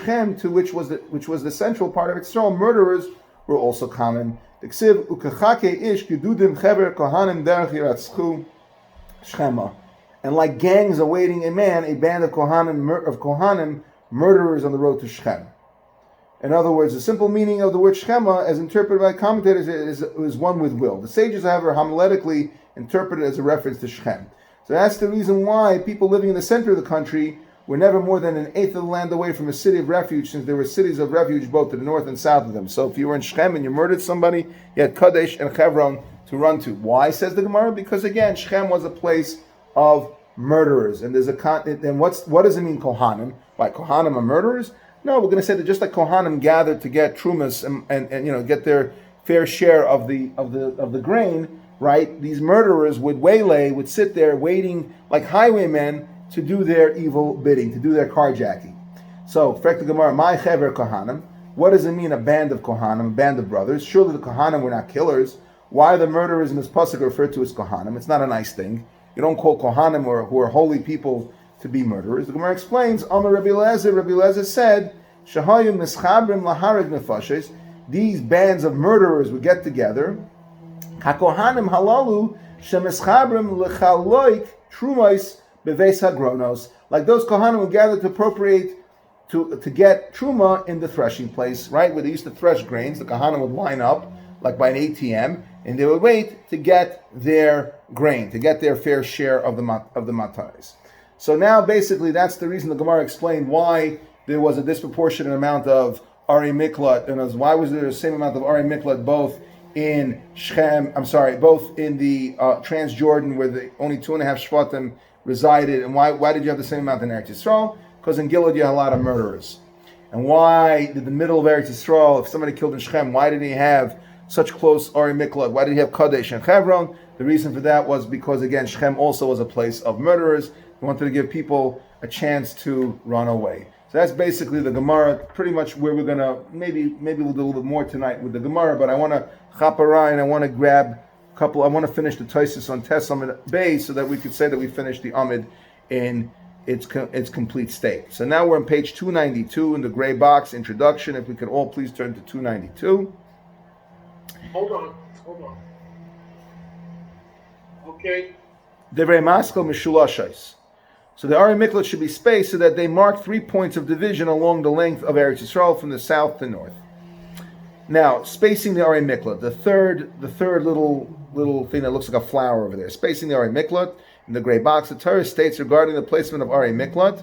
Shechem, which was the central part of Israel, murderers were also common. And like gangs awaiting a man, a band of Kohanim, murderers on the road to Shechem. In other words, the simple meaning of the word Shechema, as interpreted by commentators, is one with will. The sages, however, homiletically interpret it as a reference to Shechem. So that's the reason why people living in the center of the country were never more than an eighth of the land away from a city of refuge, since there were cities of refuge both to the north and south of them. So if you were in Shechem and you murdered somebody, you had Kadesh and Hebron to run to. Why, says the Gemara? Because again, Shechem was a place of murderers. And what does it mean, Kohanim? Why, Kohanim are murderers? No, we're going to say that just like Kohanim gathered to get trumas and get their fair share of the grain, right? These murderers would sit there waiting like highwaymen to do their evil bidding, to do their carjacking. So, Frek Gemara, my chever Kohanim. What does it mean, a band of Kohanim, a band of brothers? Surely the Kohanim were not killers. Why are the murderers in this pasuk referred to as Kohanim? It's not a nice thing. You don't call Kohanim who are holy people to be murderers. The Gemara explains, Amar Rabbi Eliezer said, Shahayim mischabrim lahareg nefashes, these bands of murderers would get together, Hakohanim halalu shemischabrim lechaloik trumais beves hagronos, like those Kohanim would gather to appropriate, to get truma in the threshing place, right, where they used to thresh grains. The Kohanim would line up, like by an ATM, and they would wait to get their grain, to get their fair share of the mataris. So now, basically, that's the reason the Gemara explained why there was a disproportionate amount of Ari Miklat, and why was there the same amount of Ari Miklat both in Shechem, both in the Transjordan, where only 2.5 Shvatim resided, and why did you have the same amount in Eretz Yisrael? Because in Gilead you had a lot of murderers. And why did the middle of Eretz Yisrael, if somebody killed in Shechem, why did he have such close Ari Miklat? Why did he have Kadesh and Hebron? The reason for that was because, again, Shechem also was a place of murderers. He wanted to give people a chance to run away. So that's basically the Gemara, pretty much where we're going to, maybe we'll do a little bit more tonight with the Gemara, but I want to chaparai and I want to grab a couple, I want to finish the Tosafos on Tes Amid Beis so that we could say that we finished the Amid in its complete state. So now we're on page 292 in the gray box, introduction. If we could all please turn to 292. Hold on. Okay. Devrei Maskal Mishulashais. So the Ari Miklat should be spaced so that they mark 3 points of division along the length of Eretz Yisrael from the south to north. Now, spacing the Ari Miklat, the third little thing that looks like a flower over there, spacing the Ari Miklat in the gray box. The Torah states regarding the placement of Ari Miklat,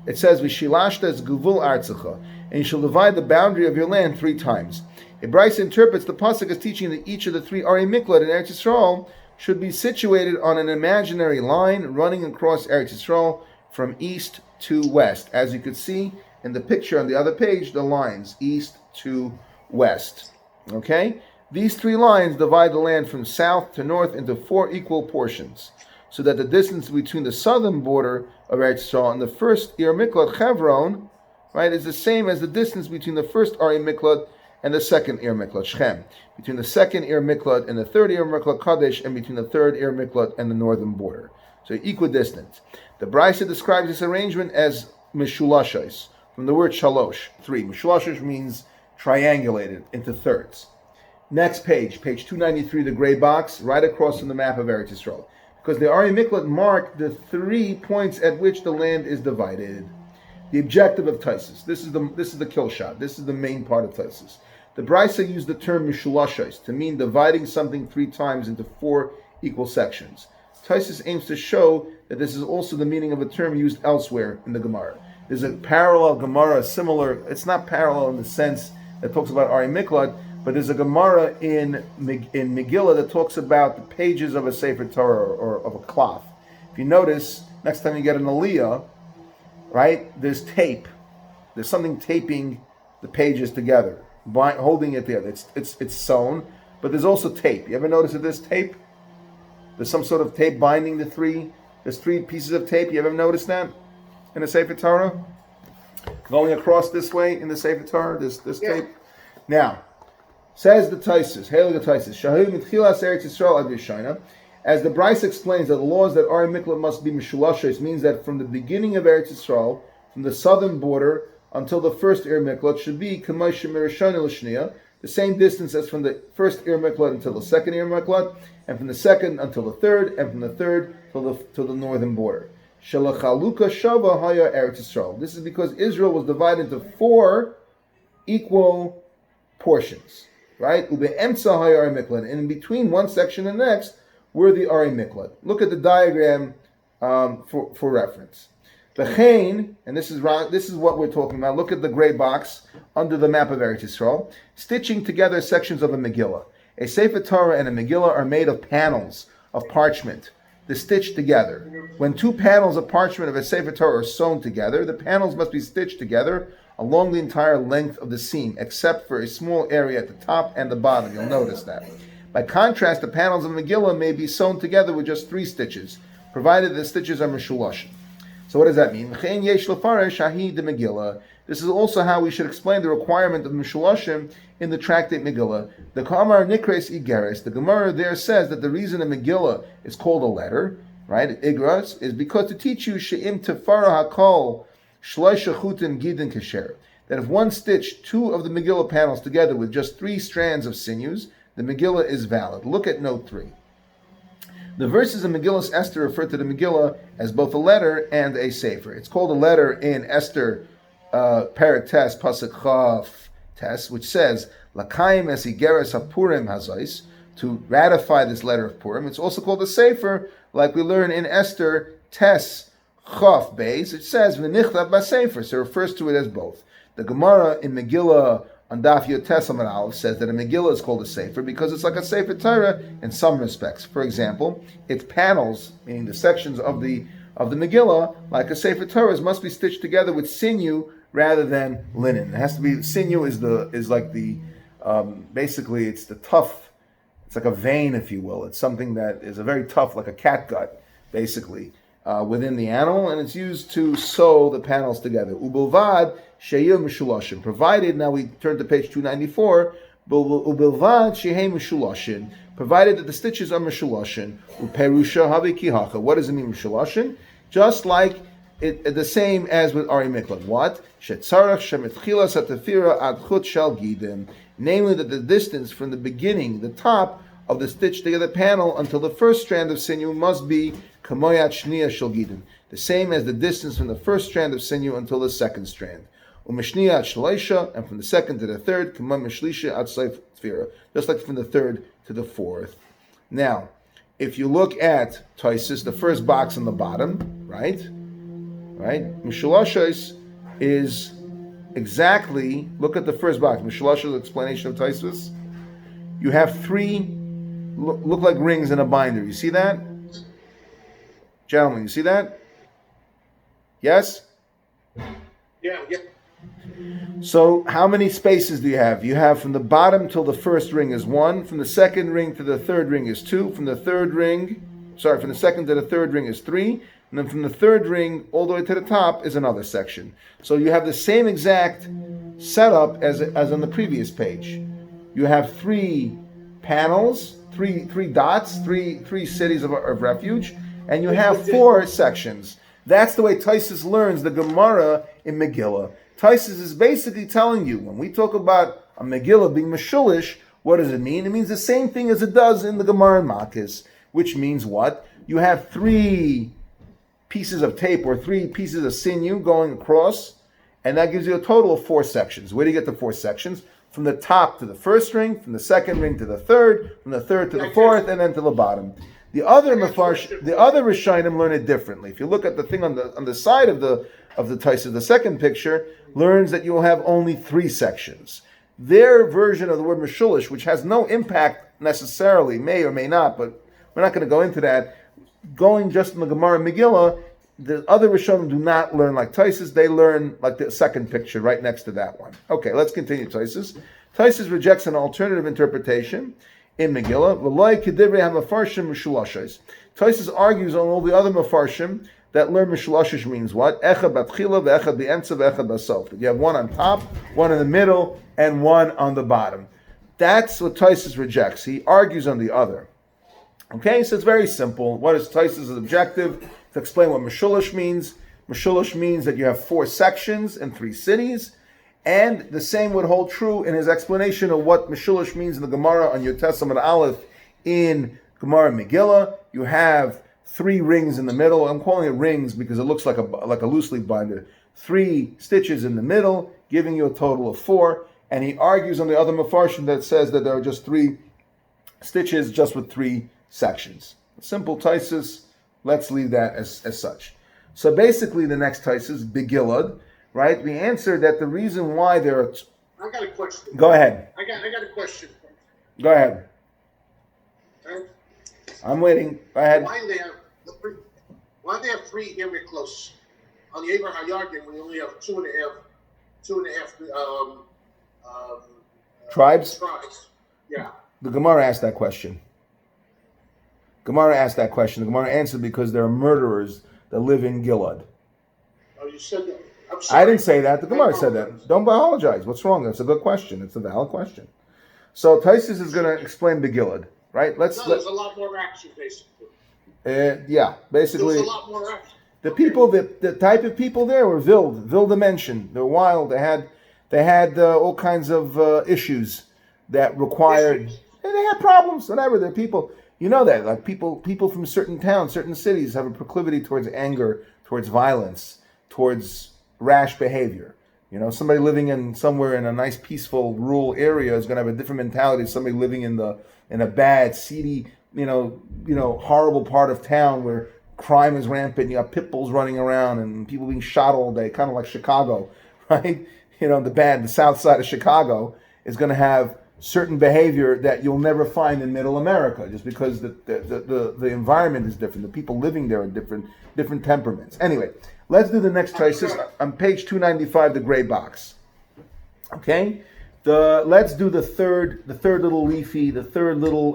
it says, "V'shilashta es guvul artzecha," and you shall divide the boundary of your land 3 times. Bryce interprets the pasuk as teaching that each of the 3 Ari Miklat in Eretz Yisrael should be situated on an imaginary line running across Eretz Yisrael from east to west. As you could see in the picture on the other page, the lines east to west. Okay? These 3 lines divide the land from south to north into 4 equal portions, so that the distance between the southern border of Eretz Yisrael and the first Ir Miklat Hebron, right, is the same as the distance between the first Ari Miklat and the second Ir Miklat Shechem, between the second Ir Miklat and the third Ir Miklat Kadesh, and between the third Ir Miklat and the northern border. So equidistant. The Brisa describes this arrangement as Mishulashais, from the word shalosh, 3. Mishulashais means triangulated into thirds. Next page 293, the gray box, right across from the map of Eretz Yisrael. Because the Ari Miklat mark the 3 points at which the land is divided. The objective of Tosafos. This is the kill shot. This is the main part of Tosafos. The Brisa used the term mishulashos to mean dividing something 3 times into 4 equal sections. Tosafos aims to show that this is also the meaning of a term used elsewhere in the Gemara. There's a parallel Gemara, similar. It's not parallel in the sense that talks about Ari Miklat, but there's a Gemara in Megillah that talks about the pages of a Sefer Torah or of a cloth. If you notice, next time you get an Aliyah, right, there's tape. There's something taping the pages together, holding it together. It's sewn, but there's also tape. You ever notice that there's tape? There's some sort of tape binding the 3. There's 3 pieces of tape. You ever noticed that in a Sefer Torah? Going across this way in the Sefer Torah, this tape. Now, says the Tosafos, Hail the Tosafos, Shahu mitchilas Eretz Yisrael ad Yishayna. As the Bryce explains that the laws that Ari Miklat must be Mishulashos means that from the beginning of Eretz Yisrael, from the southern border until the first Ir Miklat should be Kamosha Mirashana Lashnia, the same distance as from the first Ir Miklat until the second Ir Miklat, and from the second until the third, and from the third till the northern border. Shalachaluka Shava Haya Eretz Yisrael. This is because Israel was divided into 4 equal portions, right? Ube Emsa Haya Ari Miklat, and in between one section and the next were the Ari Miklat. Look at the diagram for reference. V'chein, and this is what we're talking about. Look at the gray box under the map of Eretz Yisrael. Stitching together sections of a Megillah. A Sefer Torah and a Megillah are made of panels of parchment. They're stitched together. When 2 panels of parchment of a Sefer Torah are sewn together, the panels must be stitched together along the entire length of the seam, except for a small area at the top and the bottom. You'll notice that. By contrast, the panels of a Megillah may be sewn together with just 3 stitches, provided the stitches are meshulashim. So what does that mean? This is also how we should explain the requirement of meshulashim in the tractate Megillah. The Kamar Nikres Igeres, the Gemara there says that the reason a Megillah is called a letter, right, Igras, is because to teach you she'im tefara hakol shloisha chutin gidin kasher, that if one stitched 2 of the Megillah panels together with just 3 strands of sinews, the Megillah is valid. Look at note 3. The verses in Megillah Esther refer to the Megillah as both a letter and a sefer. It's called a letter in Esther Perek Tes Pasuk Chav Tes, which says Lakayim es igeres hapurim hazais, to ratify this letter of Purim. It's also called a sefer, like we learn in Esther Tes Chav Beis. It says v'nichtav b'sefer, so it refers to it as both. The Gemara in Megillah on Daf Yotes Amud Aleph says that a Megillah is called a Sefer because it's like a Sefer Torah in some respects. For example, its panels, meaning the sections of the Megillah, like a Sefer Torah, must be stitched together with sinew rather than linen. It has to be, sinew is like the basically it's the tough. It's like a vein, if you will. It's something that is a very tough, like a catgut, basically, within the animal, and it's used to sew the panels together. Ubulvad sheyil mishulashim. Provided, now we turn to page 294, ubulvad shehei mishulashim. Provided that the stitches are mishulashim. Uperusha havi kihacha. What does it mean, mishulashim? Just like the same as with Ari Miklat. What? Shetzarach shemitchila satafira ad chut shel gidim. Namely, that the distance from the beginning, the top of the stitched together panel, until the first strand of sinew must be kamoyat shniya shel gidim, the same as the distance from the first strand of sinew until the second strand. Umeshniya at shleisha, and from the second to the third, kamam mishlisha at seif tfira, just like from the third to the fourth. Now, if you look at Taisus, the first box on the bottom, right, Mishulashos is exactly, look at the first box, Mishulashos explanation of Taisus. You have 3 look like rings in a binder. You see that? Gentlemen, you see that? Yes? Yeah. So how many spaces do you have? You have from the bottom till the first ring is 1, from the second ring to the third ring is 2, from the second to the third ring is 3, and then from the third ring all the way to the top is another section. So you have the same exact setup as on the previous page. You have 3 panels, three dots, three cities of refuge, and you have 4 sections. That's the way Taisus learns the Gemara in Megillah. Taisus is basically telling you, when we talk about a Megillah being Meshulish, what does it mean? It means the same thing as it does in the Gemara in Makos, which means what? You have 3 pieces of tape or 3 pieces of sinew going across, and that gives you a total of 4 sections. Where do you get the 4 sections? From the top to the first ring, from the second ring to the third, from the third to the fourth, and then to the bottom. The other Rishonim learn it differently. If you look at the thing on the side of the Taisus, the second picture learns that you will have only 3 sections. Their version of the word Meshulish, which has no impact necessarily, may or may not, but we're not going to go into that. Going just in the Gemara Megillah, the other Rishonim do not learn like Taisus. They learn like the second picture right next to that one. Okay, let's continue Taisus. Taisus rejects an alternative interpretation in Megillah. Taisus argues on all the other Mefarshim that learn Mishulashish means what? Echad batchila, ve'echad be'emtza, ve'echad b'sof. You have one on top, one in the middle, and one on the bottom. That's what Taisus rejects. He argues on the other. Okay, so it's very simple. What is Taisus' objective? To explain what Meshulish means. Meshulosh means that you have 4 sections and 3 cities. And the same would hold true in his explanation of what Meshulosh means in the Gemara on Yud Testament Aleph in Gemara Megillah. You have 3 rings in the middle. I'm calling it rings because it looks like a loose leaf binder. 3 stitches in the middle, giving you a total of 4. And he argues on the other Mefarshim that says that there are just 3 stitches, just with 3 sections. Simple Taisus. Let's leave that as such. So basically, the next Taisus, Begilad, right? We answered that the reason why there are. I got a question. Go ahead. I got a question. Go ahead. Okay. I'm waiting. Go ahead. Why do they have 3 area close on the Abraham Yarden when you only have two and a half Tribes? Yeah. The Gemara asked that question. The Gemara answered because there are murderers that live in Gilad. Oh, you said that. I'm sorry. I didn't say that. The Gemara said that. Don't apologize. What's wrong? That's a good question. It's a valid question. So Taisus is going to explain the Gilad, right? There's a lot more action, basically. Yeah, basically. There's a lot more action. The people, the type of people there were wild dimension. They're wild. They had all kinds of issues that required. And they had problems. Whatever. They're people. You know that, like people from certain towns, certain cities have a proclivity towards anger, towards violence, towards rash behavior. You know, somebody living somewhere in a nice, peaceful, rural area is going to have a different mentality than somebody living in a bad, seedy, horrible part of town where crime is rampant. You got pit bulls running around and people being shot all day, kind of like Chicago, right? The south side of Chicago is going to have certain behavior that you'll never find in Middle America, just because the environment is different. The people living there are different temperaments. Anyway, let's do the next crisis on page 295, the gray box. Okay, let's do the third little leafy, the third little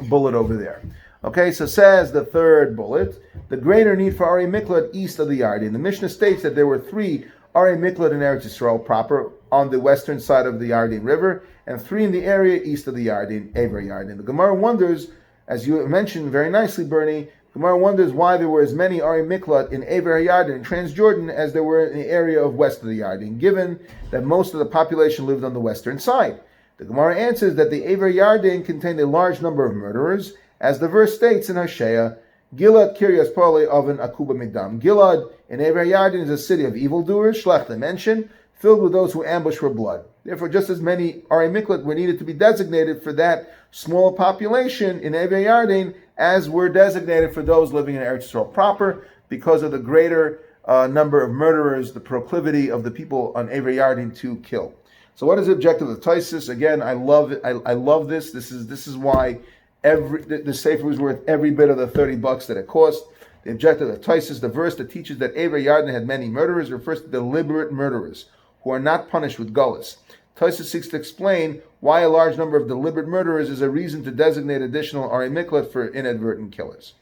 bullet over there. Okay, so says the third bullet, the greater need for Ari Miklat east of the Yarden. The Mishnah states that there were 3 Ari Miklat in Eretz Yisrael proper on the western side of the Yarden River, and 3 in the area east of the Yarden, Aver Yarden. The Gemara wonders, as you mentioned very nicely, Bernie, Gemara wonders why there were as many Ari Miklat in Aver Yarden and Transjordan as there were in the area of west of the Yarden, given that most of the population lived on the western side. The Gemara answers that the Aver Yarden contained a large number of murderers, as the verse states in Hosea, Gilad Kiryas Parle Oven Akuba Midam. Gilad in Aver Yarden is a city of evildoers, Shlechta mentioned, filled with those who ambush for blood. Therefore, just as many Ari Miklat were needed to be designated for that small population in Aver Yarden as were designated for those living in Eretz Yisrael proper, because of the greater number of murderers, the proclivity of the people on Aver Yarden to kill. So, what is the objective of Taisus? Again, I love it. I love this. This is why the sefer was worth every bit of the $30 that it cost. The objective of Taisus, the verse that teaches that Aver Yarden had many murderers, refers to deliberate murderers who are not punished with gullus. Taisus seeks to explain why a large number of deliberate murderers is a reason to designate additional Ari Miklat for inadvertent killers.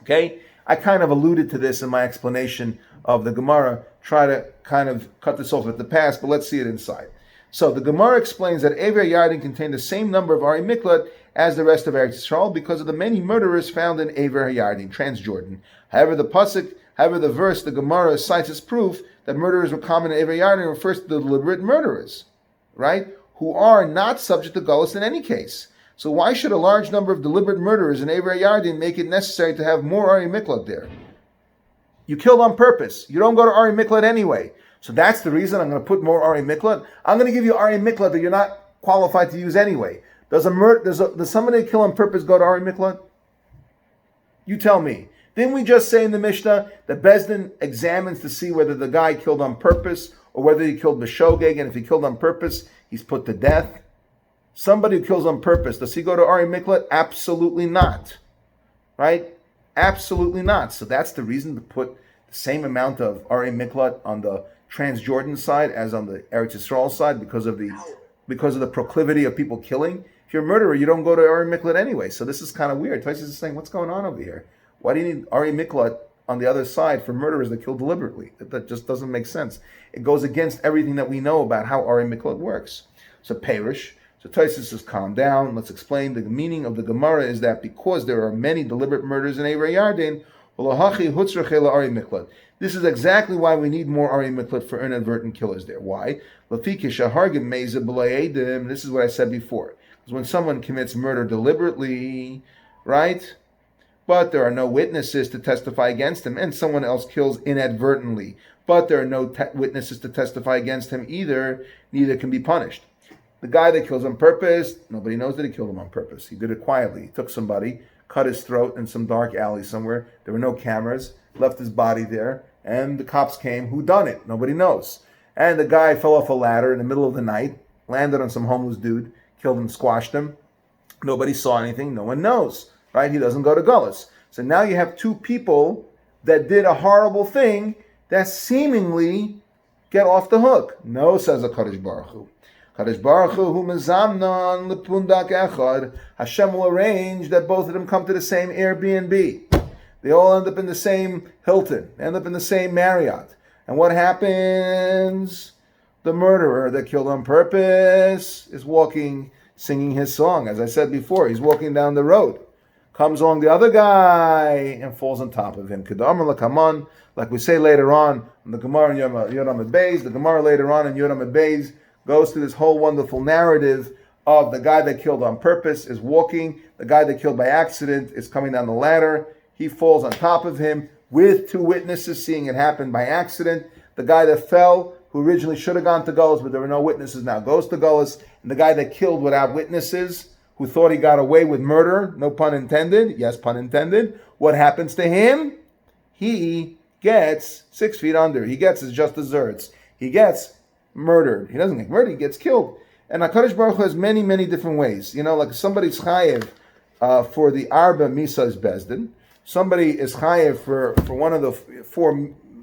Okay? I kind of alluded to this in my explanation of the Gemara. Try to kind of cut this off at the pass, but let's see it inside. So the Gemara explains that Aver Yarden contained the same number of Ari Miklat as the rest of Eretz Yisrael because of the many murderers found in Aver Yarden, Transjordan. However, the verse, the Gemara cites as proof that murderers were common in Aver Yarden refers to the deliberate murderers, right? Who are not subject to gullus in any case. So why should a large number of deliberate murderers in Aver Yarden make it necessary to have more Ari Miklat there? You killed on purpose. You don't go to Ari Miklat anyway. So that's the reason I'm going to put more Ari Miklat. I'm going to give you Ari Miklat that you're not qualified to use anyway. Does somebody kill on purpose go to Ari Miklat? You tell me. Didn't we just say in the Mishnah that Bezdin examines to see whether the guy killed on purpose or whether he killed B'shogeg, and if he killed on purpose, he's put to death? Somebody who kills on purpose, does he go to Ari Miklat? Absolutely not. Right? Absolutely not. So that's the reason to put the same amount of Ari Miklat on the Transjordan side as on the Eretz Yisrael side because of the proclivity of people killing. If you're a murderer, you don't go to Ari Miklat anyway. So this is kind of weird. Taisus is saying, what's going on over here? Why do you need Ari Miklat on the other side for murderers that kill deliberately? That just doesn't make sense. It goes against everything that we know about how Ari Miklat works. So Perish. So Taisus says, calm down. Let's explain. The meaning of the Gemara is that because there are many deliberate murders in Aver Yarden, This is exactly why we need more Ari Miklat for inadvertent killers there. Why? This is what I said before. Because when someone commits murder deliberately, right? But there are no witnesses to testify against him, and someone else kills inadvertently, but there are no witnesses to testify against him either, neither can be punished. The guy that kills on purpose, nobody knows that he killed him on purpose. He did it quietly. He took somebody, cut his throat in some dark alley somewhere. There were no cameras, left his body there, and the cops came. Who done it? Nobody knows. And the guy fell off a ladder in the middle of the night, landed on some homeless dude, killed him, squashed him. Nobody saw anything. No one knows. Right? He doesn't go to Gullus. So now you have two people that did a horrible thing that seemingly get off the hook. No, says the Kadosh Baruch Hu. Kadosh Baruch Hu mezamnan lepundak echad. Hashem will arrange that both of them come to the same Airbnb. They all end up in the same Hilton. They end up in the same Marriott. And what happens? The murderer that killed on purpose is walking, singing his song. As I said before, he's walking down the road. Comes along the other guy and falls on top of him. Like we say later on in the Gemara in Yod Amud Beis, the Gemara later on in Yod Amud Beis goes through this whole wonderful narrative of the guy that killed on purpose is walking, the guy that killed by accident is coming down the ladder, he falls on top of him with two witnesses seeing it happen by accident. The guy that fell, who originally should have gone to Gullus, but there were no witnesses, now goes to Gullus, and the guy that killed without witnesses, who thought he got away with murder, no pun intended, yes, pun intended, what happens to him? He gets 6 feet under. He gets his just desserts. He gets murdered. He doesn't get murdered, he gets killed. And HaKadosh Baruch Hu has many, many different ways. You know, like somebody's chayev for the Arba Misas Bezdin. Somebody is chayev for one of the four,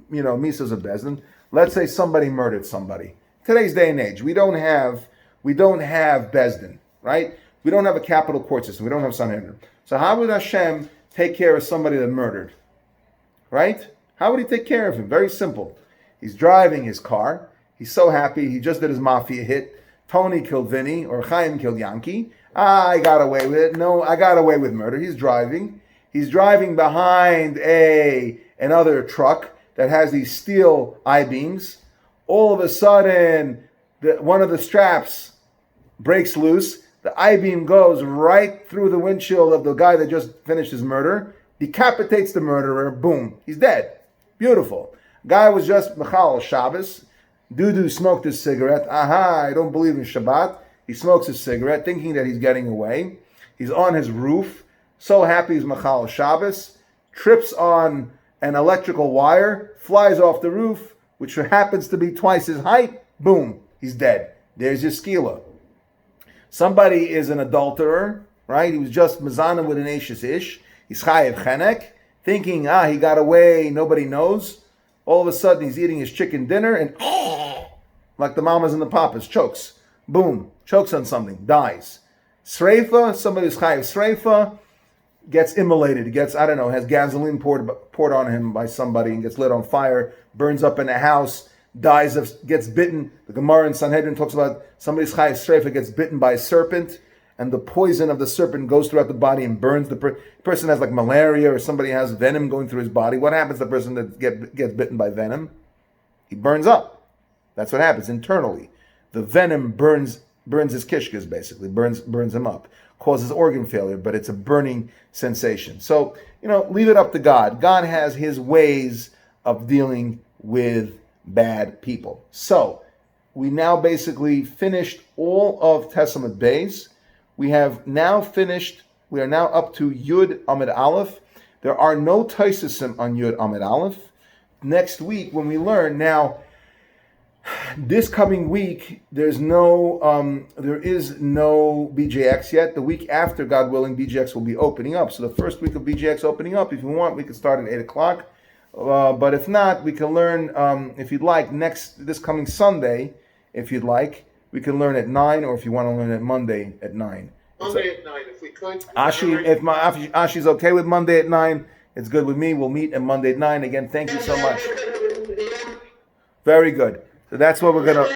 Misas of Bezdin. Let's say somebody murdered somebody. Today's day and age, we don't have Bezdin, right? We don't have a capital court system. We don't have Sanhedrin. So how would Hashem take care of somebody that murdered? Right? How would he take care of him? Very simple. He's driving his car. He's so happy. He just did his mafia hit. Tony killed Vinny, or Chaim killed Yankee. I got away with it. No, I got away with murder. He's driving. He's driving behind another truck that has these steel I-beams. All of a sudden, one of the straps breaks loose. The I-beam goes right through the windshield of the guy that just finished his murder, decapitates the murderer, boom, he's dead. Beautiful. Guy was just Mechal Shabbos. Dudu smoked his cigarette. Aha, I don't believe in Shabbat. He smokes his cigarette, thinking that he's getting away. He's on his roof, so happy he's Mechal Shabbos, trips on an electrical wire, flies off the roof, which happens to be twice his height, boom, he's dead. There's your skila. Somebody is an adulterer, right? He was just mezana with an ashes ish. He's chayev chenek, thinking, he got away, nobody knows. All of a sudden, he's eating his chicken dinner and like the mamas and the papas, chokes. Boom, chokes on something, dies. Sreifa, somebody who's chayev sreifa, gets immolated. He gets, has gasoline poured on him by somebody and gets lit on fire, burns up in a house, gets bitten. The Gemara in Sanhedrin talks about somebody's chayev sreifa gets bitten by a serpent, and the poison of the serpent goes throughout the body and burns the person has like malaria, or somebody has venom going through his body. What happens to the person that gets bitten by venom? He burns up. That's what happens internally. The venom burns his kishkas, basically, burns him up, causes organ failure, but it's a burning sensation. So, leave it up to God. God has his ways of dealing with bad people. So, we now basically finished all of Testament Beis. We are now up to Yud Amid Aleph. There are no Taisasim on Yud Amid Aleph. Next week, when we learn, now, this coming week, there is no BJX yet. The week after, God willing, BJX will be opening up. So the first week of BJX opening up, if you want, we can start at 8 o'clock. But if not, we can learn, if you'd like, this coming Sunday, if you'd like, we can learn at 9, or if you want to learn it Monday at 9. Monday at 9, if we could. If Ashi's okay with Monday at 9, it's good with me. We'll meet on Monday at 9. Again, thank you so much. Very good. So that's what we're going to...